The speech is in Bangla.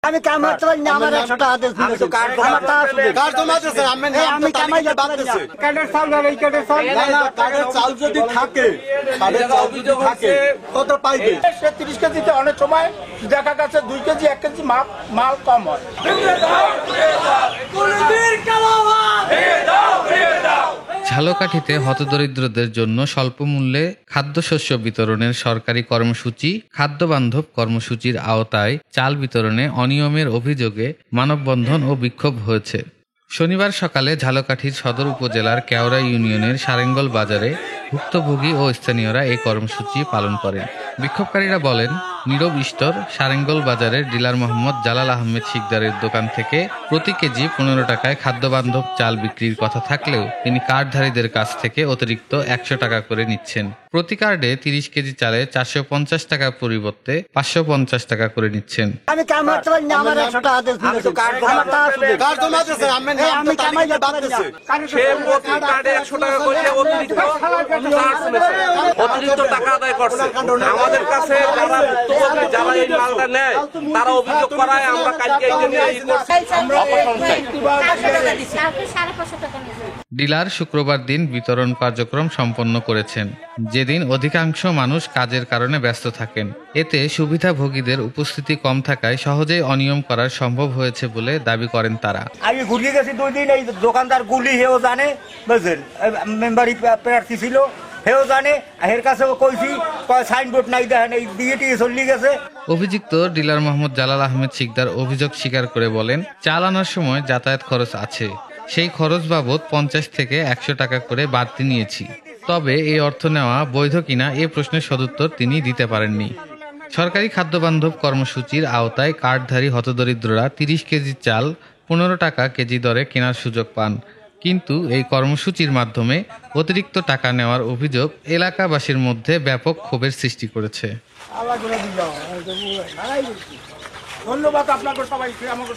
আমি কামাই চালাই না, আমার 100 টাকা দিয়েছি। আমি তো কার্ড জমাতেছে, আমি কামাই যাচ্ছি। কার্ডের চাল যাবে, এই কার্ডের চাল কার্ডের চাল যদি থাকে, কার্ডের চাল যদি থাকে কত পাইবে? 30 কেজিতে অনেক সময় দেখা গেছে 2 কেজি 1 কেজি মাল কম হয়। ঝালকাঠিতে হতদরিদ্রদের জন্য স্বল্প মূল্যে খাদ্যশস্য বিতরণের সরকারি কর্মসূচি খাদ্য বান্ধব কর্মসূচির আওতায় চাল বিতরণে অনিয়মের অভিযোগে মানববন্ধন ও বিক্ষোভ হয়েছে। শনিবার সকালে ঝালকাঠির সদর উপজেলার কেওড়া ইউনিয়নের সারেঙ্গল বাজারে ভুক্তভোগী ও স্থানীয়রা এই কর্মসূচি পালন করেন। বিক্ষোভকারীরা বলেন, নীরব ইস্টর সারেঙ্গল বাজারের ডিলার মোহাম্মদ জালাল আহমেদ শিকদারের দোকান থেকে প্রতি কেজি 15 টাকায় খাদ্যবান্ধব চাল বিক্রির কথা থাকলেও তিনি কার্ডধারীদের কাছ থেকে অতিরিক্ত 100 টাকা করে নিচ্ছেন। প্রতি কার্ডে 30 কেজি চালে 450 টাকার পরিবর্তে 550 টাকা করে নিচ্ছেন। আমি কামাই চালাই না, আমার 100 টাকা দিয়েছি। আমি তো কার্ড জমাতেছে, আমি কামাই যাচ্ছি। সে প্রতি কার্ডে 100 টাকা করে অতিরিক্ত টাকা আদায় করছে। আমাদের কাছে যারা ভুক্তভোগী, যারা এই মালটা নেয়, তারা অভিযোগ করায় আমরা কালকে এই জন্য ডিলার শুক্রবার দিন বিতরণ কার্যক্রম সম্পন্ন করেছেন, যেদিন অধিকাংশ মানুষ কাজের কারণে ব্যস্ত থাকেন। এতে সুবিধাভোগীদের উপস্থিতি কম থাকায় সহজেই অনিয়ম করা সম্ভব হয়েছে বলে দাবি করেন তারা। আমি ঘুরিয়ে গেছি 2 দিন, এই দোকানদার গুলি হেও জানে, বুঝলেন, মেম্বারি প্রার্থী ছিল, হেও জানে, এর কাছেও কইছি, সাইনবোর্ড নাই দেখেন, এই দিয়েটি চলে গেছে। অভিযুক্ত ডিলার মোহাম্মদ জালাল আহমেদ শিকদার অভিযোগ স্বীকার করে বলেন, চাল আনার সময় যাতায়াত খরচ আছে, সেই খরচ বাবদ 50 থেকে 100 টাকা করে বাড়তি নিয়েছি। তবে এই অর্থ নেওয়া বৈধ কিনা এ প্রশ্নের সদুত্তর তিনি দিতে পারেননি। সরকারি খাদ্যবান্ধব কর্মসূচির আওতায় কার্ডধারী হতদরিদ্ররা 30 কেজি চাল 15 টাকা কেজি দরে কেনার সুযোগ পান, কিন্তু এই কর্মসূচির মাধ্যমে অতিরিক্ত টাকা নেওয়ার অভিযোগ এলাকাবাসীর মধ্যে ব্যাপক ক্ষোভের সৃষ্টি করেছে। ধন্যবাদ আপনাকে সবাইকে। আমাকে